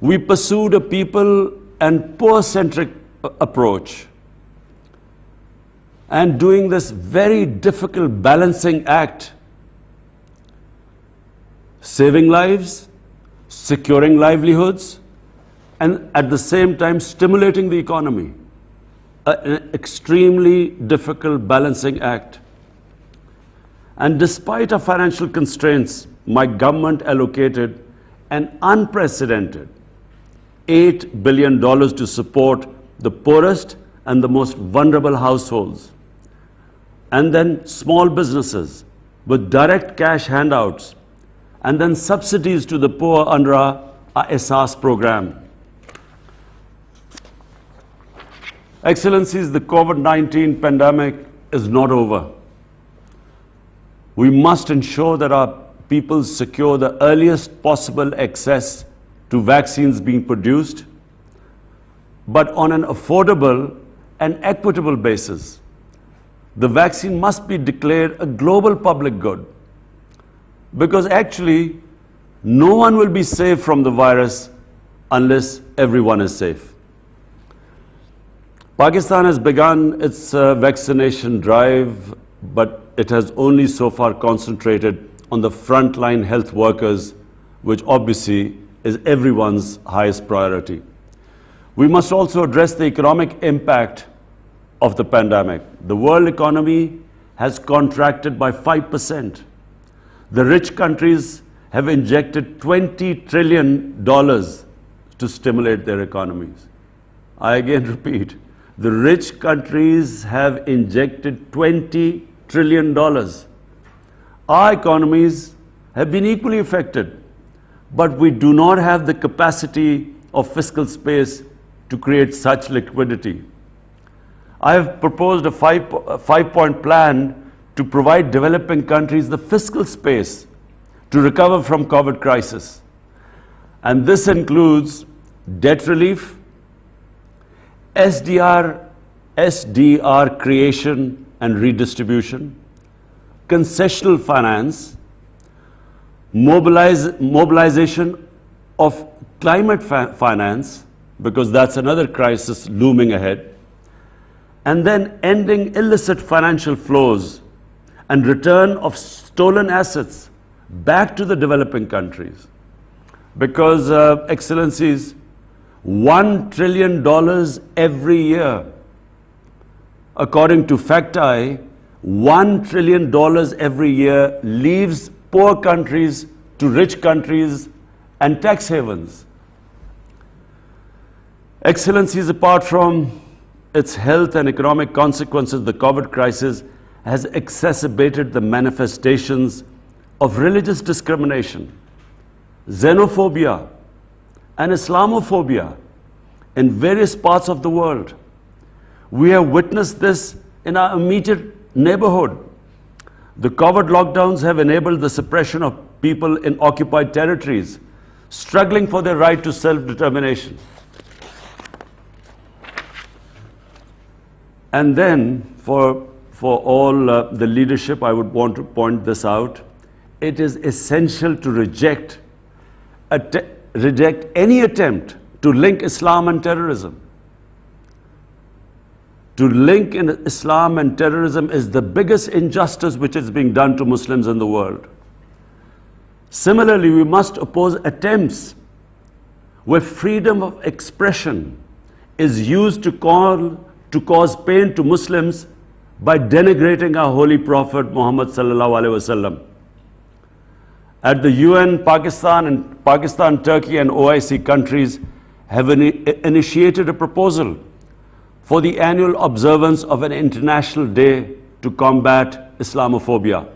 We pursued a people and poor-centric approach. And doing this very difficult balancing act, saving lives, securing livelihoods, and at the same time stimulating the economy. An extremely difficult balancing act. And despite our financial constraints, my government allocated an unprecedented $8 billion to support the poorest and the most vulnerable households. And then small businesses with direct cash handouts, and then subsidies to the poor under our ESAS program. Excellencies, the COVID-19 pandemic is not over. We must ensure that our people secure the earliest possible access to vaccines being produced, but on an affordable and equitable basis. The vaccine must be declared a global public good, because actually no one will be safe from the virus unless everyone is safe. Pakistan has begun its vaccination drive, but it has only so far concentrated on the frontline health workers, which obviously is everyone's highest priority. We must also address the economic impact of the pandemic. The world economy has contracted by 5%. The rich countries have injected $20 trillion to stimulate their economies. I again repeat, the rich countries have injected $20 trillion. Our economies have been equally affected, but we do not have the capacity of fiscal space to create such liquidity. I have proposed a five-point plan to provide developing countries the fiscal space to recover from COVID crisis. And this includes debt relief, SDR creation and redistribution, concessional finance, mobilization of climate finance, because that's another crisis looming ahead, and then ending illicit financial flows and return of stolen assets back to the developing countries. Because, Excellencies, $1 trillion every year, according to FactEye, $1 trillion every year leaves poor countries to rich countries and tax havens. Excellencies, apart from its health and economic consequences, the COVID crisis has exacerbated the manifestations of religious discrimination, xenophobia, and Islamophobia in various parts of the world. We have witnessed this in our immediate neighborhood. The COVID lockdowns have enabled the suppression of people in occupied territories, struggling for their right to self-determination. And then, for all the leadership, I would want to point this out. It is essential to reject any attempt to link Islam and terrorism. To link in Islam and terrorism is the biggest injustice which is being done to Muslims in the world. Similarly, we must oppose attempts where freedom of expression is used to cause pain to Muslims by denigrating our holy Prophet Muhammad sallallahu alaihi wasallam. At the UN, Pakistan, Turkey and OIC countries have initiated a proposal for the annual observance of an international day to combat Islamophobia.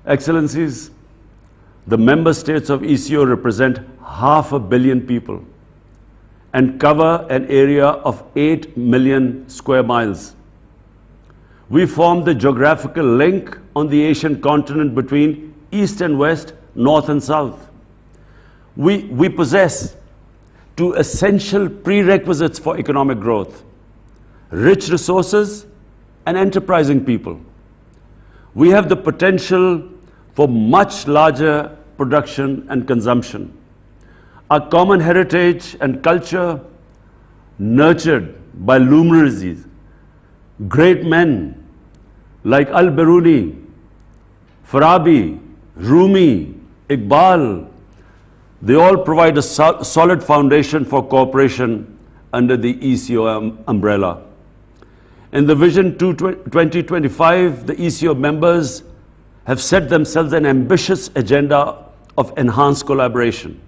Excellencies, the member states of ECO represent 500 million people and cover an area of 8 million square miles. We form the geographical link on the Asian continent between East and West, North and South. We possess two essential prerequisites for economic growth: rich resources and enterprising people. We have the potential for much larger production and consumption. Our common heritage and culture, nurtured by luminaries, great men like Al-Biruni, Farabi, Rumi, Iqbal, they all provide a solid foundation for cooperation under the ECO umbrella. In the Vision 2025, the ECO members have set themselves an ambitious agenda of enhanced collaboration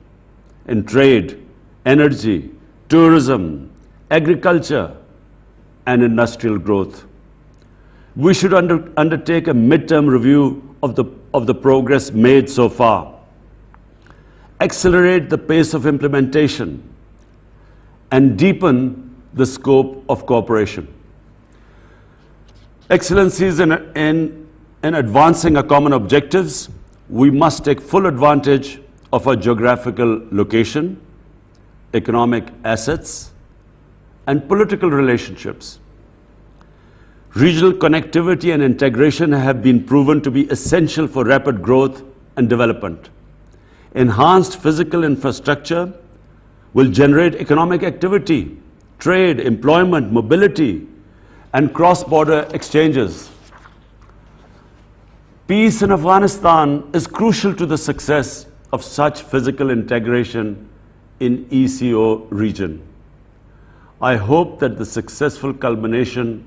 in trade, energy, tourism, agriculture, and industrial growth. We should undertake a midterm review of the progress made so far, accelerate the pace of implementation, and deepen the scope of cooperation. Excellencies, in advancing our common objectives, we must take full advantage of our geographical location, economic assets, and political relationships. Regional connectivity and integration have been proven to be essential for rapid growth and development. Enhanced physical infrastructure will generate economic activity, trade, employment, mobility, and cross-border exchanges. Peace in Afghanistan is crucial to the success of such physical integration in ECO region. I hope that the successful culmination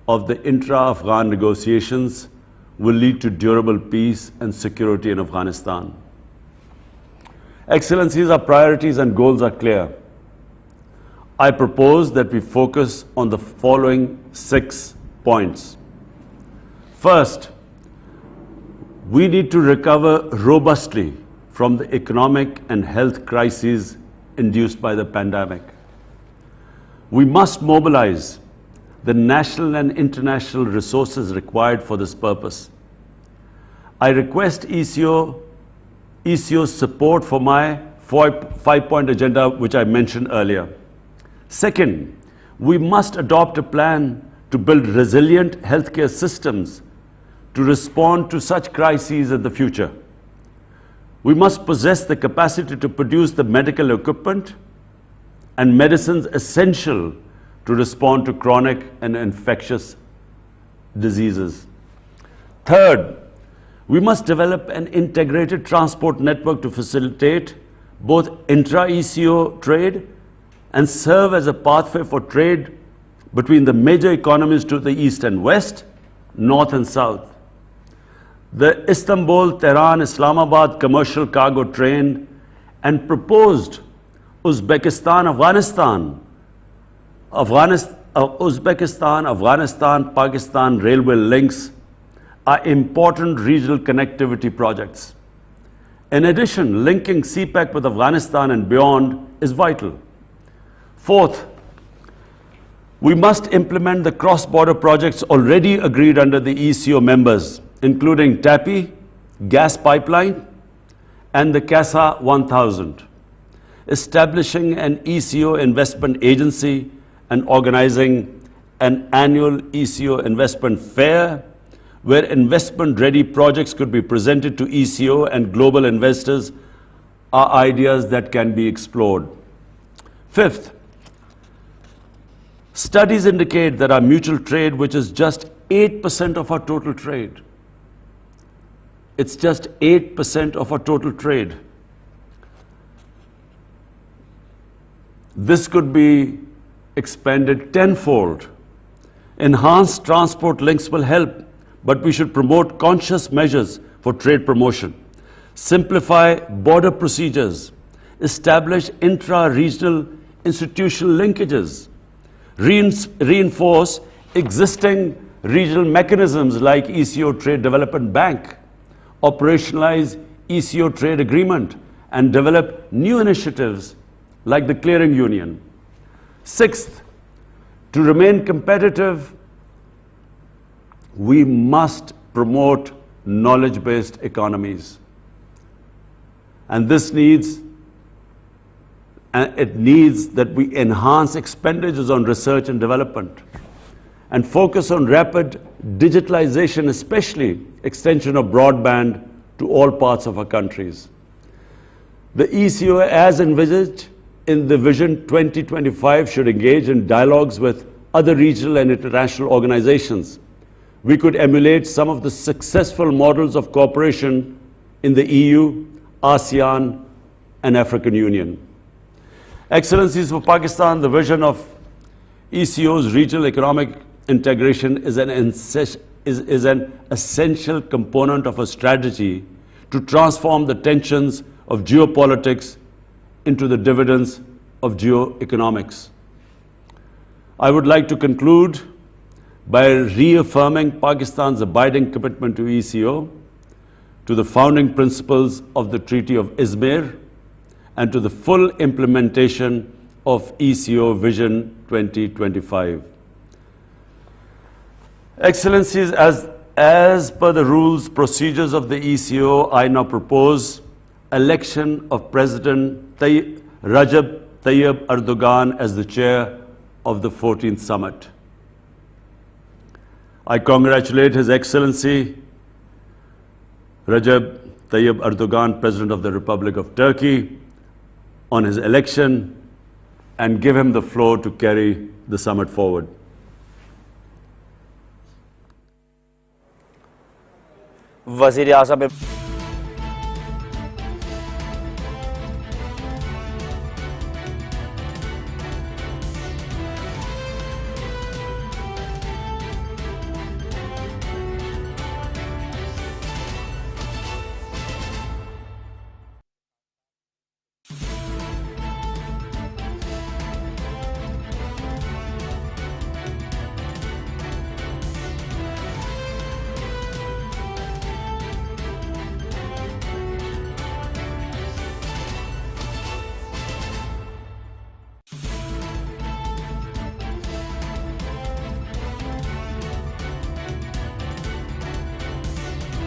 of the intra-Afghan negotiations will lead to durable peace and security in Afghanistan. Excellencies, our priorities and goals are clear. I propose that we focus on the following 6 points. First, we need to recover robustly from the economic and health crises induced by the pandemic. We must mobilize the national and international resources required for this purpose. I request ECO's support for my 5-point agenda, which I mentioned earlier. Second, we must adopt a plan to build resilient healthcare systems to respond to such crises in the future. We must possess the capacity to produce the medical equipment and medicines essential to respond to chronic and infectious diseases. Third, we must develop an integrated transport network to facilitate both intra-ECO trade and serve as a pathway for trade between the major economies to the east and west, north and south. The Istanbul, Tehran, Islamabad commercial cargo train and proposed Uzbekistan-Afghanistan-Pakistan railway links are important regional connectivity projects. In addition, linking CPEC with Afghanistan and beyond is vital. Fourth, we must implement the cross-border projects already agreed under the ECO members, including TAPI, gas pipeline, and the CASA 1000, establishing an ECO investment agency and organizing an annual ECO investment fair where investment-ready projects could be presented to ECO and global investors are ideas that can be explored. Fifth, studies indicate that our mutual trade, which is just 8% of our total trade, it's just 8% of our total trade. This could be expanded tenfold. Enhanced transport links will help, but we should promote conscious measures for trade promotion, simplify border procedures, establish intra-regional institutional linkages, reinforce existing regional mechanisms like ECO Trade Development Bank, operationalize ECO Trade Agreement, and develop new initiatives like the Clearing Union. Sixth, to remain competitive, we must promote knowledge-based economies. And this needs that we enhance expenditures on research and development and focus on rapid digitalization, especially extension of broadband to all parts of our countries. The ECO, as envisaged in the Vision 2025, should engage in dialogues with other regional and international organizations. We could emulate some of the successful models of cooperation in the EU, ASEAN, and African Union. Excellencies, for Pakistan, the vision of ECO's regional economic integration is an essential component of a strategy to transform the tensions of geopolitics into the dividends of geoeconomics. I would like to conclude by reaffirming Pakistan's abiding commitment to ECO, to the founding principles of the Treaty of Izmir, and to the full implementation of ECO Vision 2025. Excellencies, as per the rules, procedures of the ECO, I now propose election of President Rajab Tayyip Erdogan as the chair of the 14th summit. I congratulate His Excellency Rajab Tayyip Erdogan, President of the Republic of Turkey, on his election and give him the floor to carry the summit forward. वज़ीर-ए-आज़म